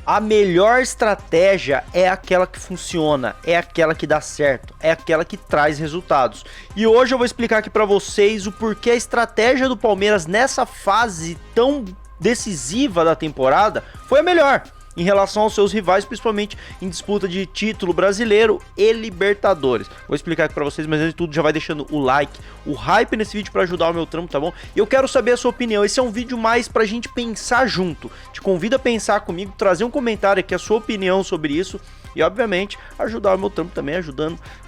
A melhor estratégia é aquela que funciona, é aquela que dá certo, é aquela que traz resultados. E hoje eu vou explicar aqui para vocês o porquê a estratégia do Palmeiras nessa fase tão decisiva da temporada foi a melhor em relação aos seus rivais, principalmente em disputa de título brasileiro e Libertadores. Vou explicar aqui pra vocês, mas antes de tudo já vai deixando o like, o hype nesse vídeo pra ajudar o meu trampo, tá bom? E eu quero saber a sua opinião, esse é um vídeo mais pra gente pensar junto. Te convido a pensar comigo, trazer um comentário aqui, a sua opinião sobre isso. E obviamente ajudar o meu trampo também,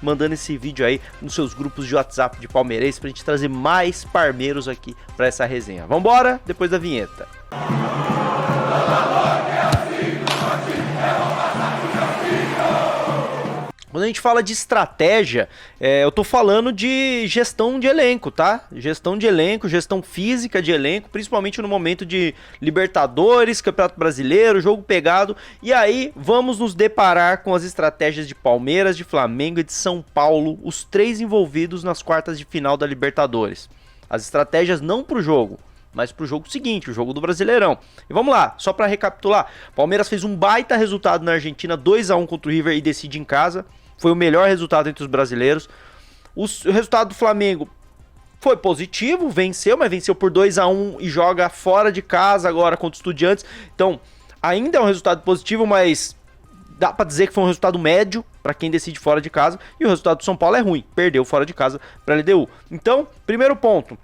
mandando esse vídeo aí nos seus grupos de WhatsApp de palmeirense pra gente trazer mais parmeiros aqui pra essa resenha. Vambora, depois da vinheta. Quando a gente fala de estratégia, eu tô falando de gestão de elenco, tá? Gestão de elenco, gestão física de elenco, principalmente no momento de Libertadores, Campeonato Brasileiro, jogo pegado. E aí vamos nos deparar com as estratégias de Palmeiras, de Flamengo e de São Paulo, os três envolvidos nas quartas de final da Libertadores. As estratégias não pro jogo, mas pro jogo seguinte, o jogo do Brasileirão. E vamos lá, só para recapitular. Palmeiras fez um baita resultado na Argentina, 2-1 contra o River e decide em casa. Foi o melhor resultado entre os brasileiros. O resultado do Flamengo foi positivo, venceu, mas venceu por 2-1 e joga fora de casa agora contra o Estudiantes. Então, ainda é um resultado positivo, mas dá pra dizer que foi um resultado médio para quem decide fora de casa. E o resultado do São Paulo é ruim, perdeu fora de casa para a LDU. Então, primeiro ponto,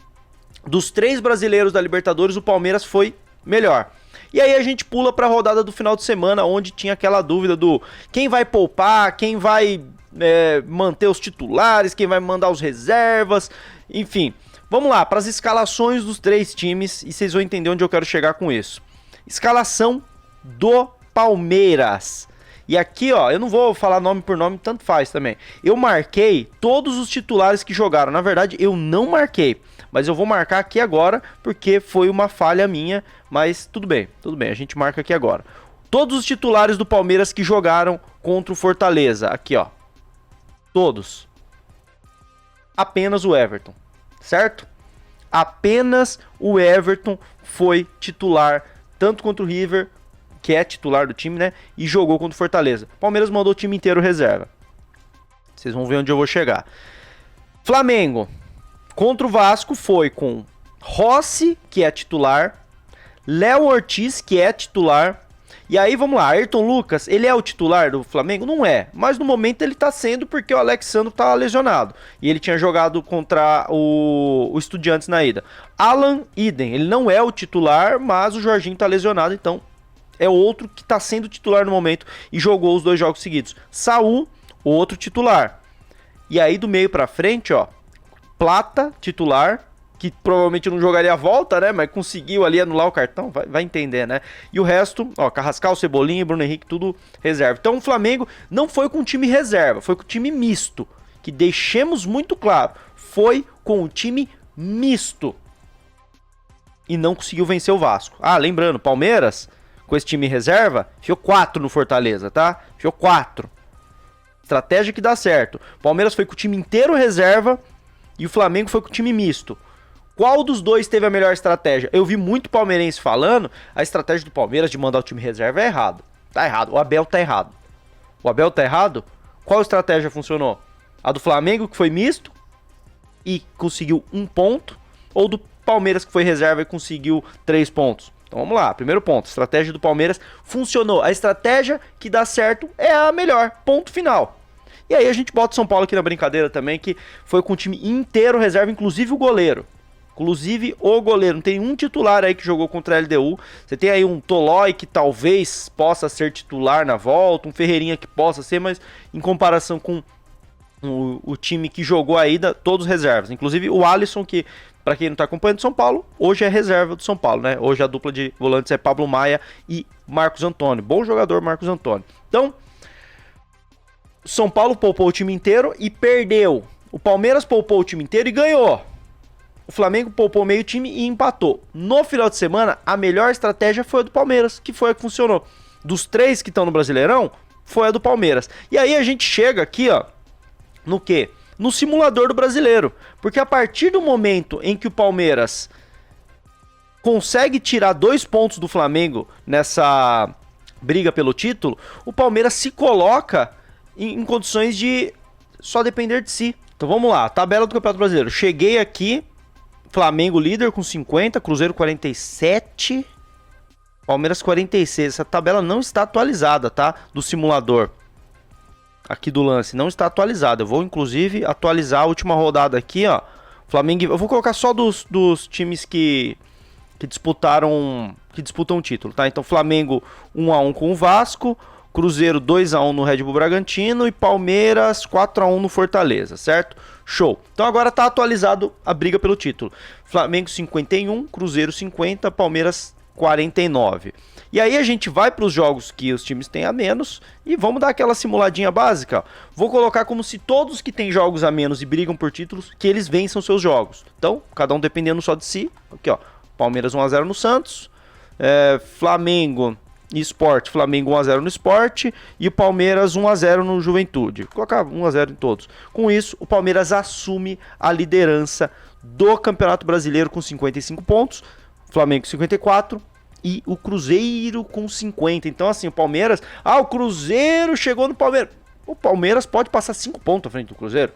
dos três brasileiros da Libertadores, o Palmeiras foi melhor. E aí a gente pula para a rodada do final de semana, onde tinha aquela dúvida do quem vai poupar, quem vai manter os titulares, quem vai mandar os reservas, enfim. Vamos lá, para as escalações dos três times, e vocês vão entender onde eu quero chegar com isso. Escalação do Palmeiras. E aqui, ó, eu não vou falar nome por nome, tanto faz também. Eu marquei todos os titulares que jogaram. Na verdade, eu não marquei, mas eu vou marcar aqui agora, porque foi uma falha minha, mas tudo bem, a gente marca aqui agora. Todos os titulares do Palmeiras que jogaram contra o Fortaleza, aqui ó, todos. Apenas o Everton, certo? Apenas o Everton foi titular, tanto contra o River, que é titular do time, né, e jogou contra o Fortaleza. Palmeiras mandou o time inteiro reserva. Vocês vão ver onde eu vou chegar. Flamengo contra o Vasco foi com Rossi, que é titular, Léo Ortiz, que é titular, e aí vamos lá, Ayrton Lucas, ele é o titular do Flamengo? Não é, mas no momento ele tá sendo porque o Alexandro tá lesionado, e ele tinha jogado contra o Estudiantes na ida. Alan Idem, ele não é o titular, mas o Jorginho tá lesionado, então é outro que tá sendo titular no momento e jogou os dois jogos seguidos. Saul, outro titular. E aí do meio pra frente, ó, Plata, titular, que provavelmente não jogaria a volta, né? Mas conseguiu ali anular o cartão, vai entender, né? E o resto, ó, Carrascal, Cebolinha, Bruno Henrique, tudo reserva. Então o Flamengo não foi com time reserva, foi com time misto. Que deixemos muito claro, foi com o time misto. E não conseguiu vencer o Vasco. Ah, lembrando, Palmeiras, com esse time reserva, enfiou 4 no Fortaleza, tá? Enfiou 4. Estratégia que dá certo. Palmeiras foi com o time inteiro reserva e o Flamengo foi com o time misto. Qual dos dois teve a melhor estratégia? Eu vi muito palmeirense falando, a estratégia do Palmeiras de mandar o time reserva é errado. Tá errado, o Abel tá errado. O Abel tá errado? Qual estratégia funcionou? A do Flamengo, que foi misto e conseguiu 1 ponto, ou do Palmeiras, que foi reserva e conseguiu 3 pontos? Então vamos lá, primeiro ponto, a estratégia do Palmeiras funcionou. A estratégia que dá certo é a melhor, ponto final. E aí a gente bota o São Paulo aqui na brincadeira também, que foi com o time inteiro reserva, inclusive o goleiro. Não tem um titular aí que jogou contra a LDU. Você tem aí um Tolói que talvez possa ser titular na volta, um Ferreirinha que possa ser, mas em comparação com o time que jogou aí, todos reservas. Inclusive o Alisson, que para quem não tá acompanhando o São Paulo, hoje é reserva do São Paulo, né? Hoje a dupla de volantes é Pablo Maia e Marcos Antônio. Bom jogador, Marcos Antônio. Então, São Paulo poupou o time inteiro e perdeu. O Palmeiras poupou o time inteiro e ganhou. O Flamengo poupou meio time e empatou. No final de semana, a melhor estratégia foi a do Palmeiras, que foi a que funcionou. Dos 3 que estão no Brasileirão, foi a do Palmeiras. E aí a gente chega aqui, ó, no quê? No simulador do Brasileiro. Porque a partir do momento em que o Palmeiras consegue tirar 2 pontos do Flamengo briga pelo título, o Palmeiras se coloca em condições de só depender de si. Então vamos lá, tabela do Campeonato Brasileiro. Cheguei aqui, Flamengo líder com 50, Cruzeiro 47, Palmeiras 46. Essa tabela não está atualizada, tá? Do simulador. Aqui do lance, não está atualizada. Eu vou inclusive atualizar a última rodada aqui, ó. Flamengo, eu vou colocar só dos times que disputam o título, tá? Então Flamengo 1-1 com o Vasco, Cruzeiro 2-1 no Red Bull Bragantino e Palmeiras 4-1 no Fortaleza, certo? Show. Então agora tá atualizado a briga pelo título. Flamengo 51, Cruzeiro 50, Palmeiras 49. E aí a gente vai para os jogos que os times têm a menos e vamos dar aquela simuladinha básica. Vou colocar como se todos que têm jogos a menos e brigam por títulos, que eles vençam seus jogos. Então, cada um dependendo só de si. Aqui, ó. Palmeiras 1-0 no Santos. Flamengo e Sport. Flamengo 1-0 no Sport. E o Palmeiras 1-0 no Juventude. Vou colocar 1-0 em todos. Com isso, o Palmeiras assume a liderança do Campeonato Brasileiro com 55 pontos. Flamengo 54 e o Cruzeiro com 50. Então assim, o Palmeiras... o Cruzeiro chegou no Palmeiras. O Palmeiras pode passar 5 pontos à frente do Cruzeiro.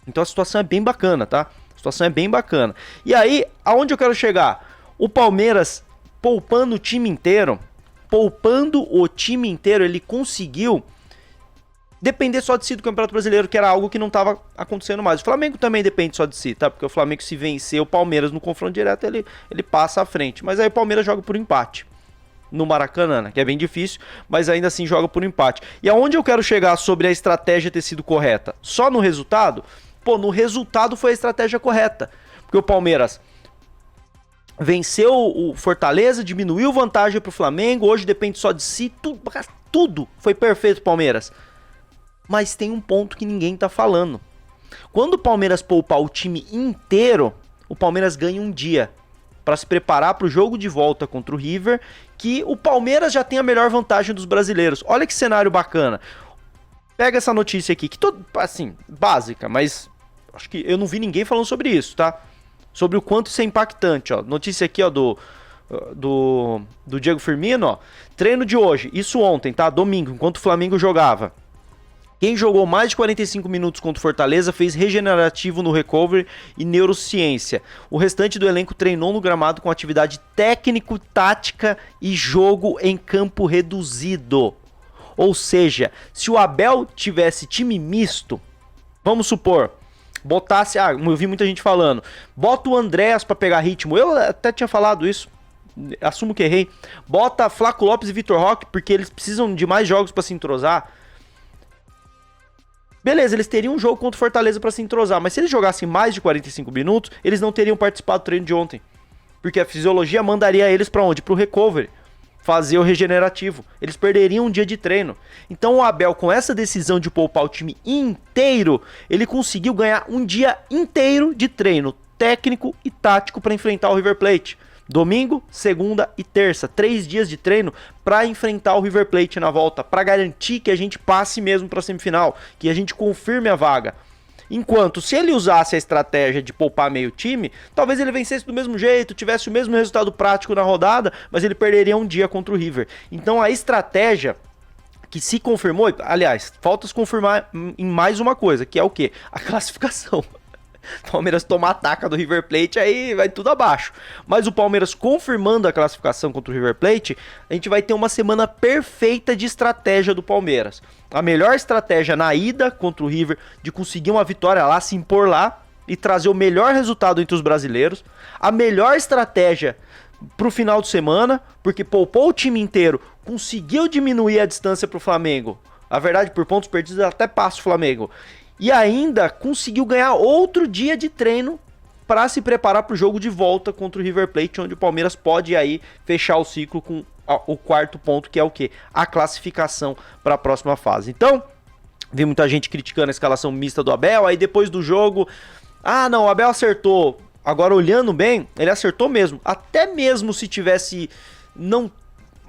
Então a situação é bem bacana, tá? A situação é bem bacana. E aí, aonde eu quero chegar? O Palmeiras, poupando o time inteiro, ele conseguiu depender só de si do Campeonato Brasileiro, que era algo que não estava acontecendo mais. O Flamengo também depende só de si, tá? Porque o Flamengo, se vencer o Palmeiras no confronto direto, ele passa à frente. Mas aí o Palmeiras joga por empate no Maracanã, né? Que é bem difícil, mas ainda assim joga por empate. E aonde eu quero chegar sobre a estratégia ter sido correta? Só no resultado? Pô, no resultado foi a estratégia correta. Porque o Palmeiras venceu o Fortaleza, diminuiu vantagem pro Flamengo, hoje depende só de si, tudo foi perfeito, Palmeiras. Mas tem um ponto que ninguém tá falando. Quando o Palmeiras poupar o time inteiro, o Palmeiras ganha um dia para se preparar para o jogo de volta contra o River, que o Palmeiras já tem a melhor vantagem dos brasileiros. Olha que cenário bacana. Pega essa notícia aqui, que assim, básica, mas acho que eu não vi ninguém falando sobre isso, tá? Sobre o quanto isso é impactante, ó. Notícia aqui, ó, do Diego Firmino, ó. Treino de hoje, isso ontem, tá? Domingo, enquanto o Flamengo jogava. Quem jogou mais de 45 minutos contra o Fortaleza fez regenerativo no recovery e neurociência. O restante do elenco treinou no gramado com atividade técnico, tática e jogo em campo reduzido. Ou seja, se o Abel tivesse time misto, vamos supor, botasse... eu vi muita gente falando, bota o Andrés pra pegar ritmo. Eu até tinha falado isso, assumo que errei. Bota Flaco Lopes e Vitor Roque, porque eles precisam de mais jogos pra se entrosar. Beleza, eles teriam um jogo contra o Fortaleza para se entrosar, mas se eles jogassem mais de 45 minutos, eles não teriam participado do treino de ontem. Porque a fisiologia mandaria eles para onde? Para o recovery, fazer o regenerativo. Eles perderiam um dia de treino. Então o Abel, com essa decisão de poupar o time inteiro, ele conseguiu ganhar um dia inteiro de treino técnico e tático para enfrentar o River Plate. Domingo, segunda e terça, 3 dias de treino para enfrentar o River Plate na volta, para garantir que a gente passe mesmo para a semifinal, que a gente confirme a vaga. Enquanto, se ele usasse a estratégia de poupar meio time, talvez ele vencesse do mesmo jeito, tivesse o mesmo resultado prático na rodada, mas ele perderia um dia contra o River. Então a estratégia que se confirmou, aliás, falta se confirmar em mais uma coisa, que é o quê? A classificação. Palmeiras tomar a taca do River Plate, aí vai tudo abaixo. Mas o Palmeiras confirmando a classificação contra o River Plate, a gente vai ter uma semana perfeita de estratégia do Palmeiras. A melhor estratégia na ida contra o River, de conseguir uma vitória lá, se impor lá e trazer o melhor resultado entre os brasileiros. A melhor estratégia pro final de semana, porque poupou o time inteiro, conseguiu diminuir a distância pro Flamengo. A verdade, por pontos perdidos, até passa o Flamengo. E ainda conseguiu ganhar outro dia de treino para se preparar para o jogo de volta contra o River Plate, onde o Palmeiras pode aí fechar o ciclo com o quarto ponto, que é o quê? A classificação para a próxima fase. Então, vi muita gente criticando a escalação mista do Abel, aí depois do jogo, não, o Abel acertou. Agora, olhando bem, ele acertou mesmo. Até mesmo se tivesse não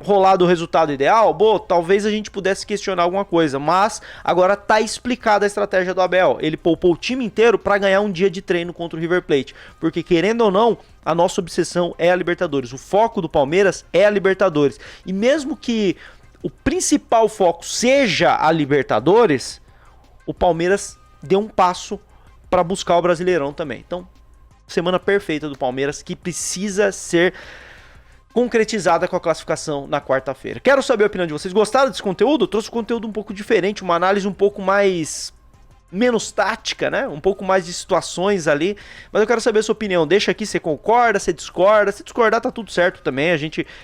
rolado o resultado ideal, talvez a gente pudesse questionar alguma coisa, mas agora tá explicada a estratégia do Abel. Ele poupou o time inteiro para ganhar um dia de treino contra o River Plate, porque querendo ou não, a nossa obsessão é a Libertadores, o foco do Palmeiras é a Libertadores, e mesmo que o principal foco seja a Libertadores, o Palmeiras deu um passo para buscar o Brasileirão também. Então, semana perfeita do Palmeiras, que precisa ser concretizada com a classificação na quarta-feira. Quero saber a opinião de vocês. Gostaram desse conteúdo? Eu trouxe um conteúdo um pouco diferente, uma análise um pouco menos tática, né? Um pouco mais de situações ali. Mas eu quero saber a sua opinião. Deixa aqui, você concorda, você discorda. Se discordar, tá tudo certo também.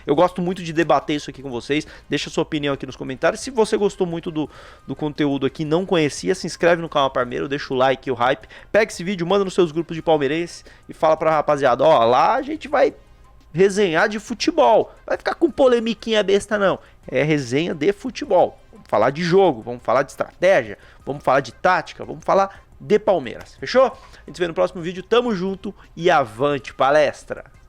Eu gosto muito de debater isso aqui com vocês. Deixa a sua opinião aqui nos comentários. Se você gostou muito do conteúdo aqui, não conhecia, se inscreve no canal Palmeiro, deixa o like e o hype. Pega esse vídeo, manda nos seus grupos de palmeirenses e fala pra rapaziada, ó, lá a gente vai resenhar de futebol. Vai ficar com polemiquinha besta, não. É resenha de futebol. Vamos falar de jogo, vamos falar de estratégia, vamos falar de tática, vamos falar de Palmeiras. Fechou? A gente se vê no próximo vídeo. Tamo junto e avante palestra!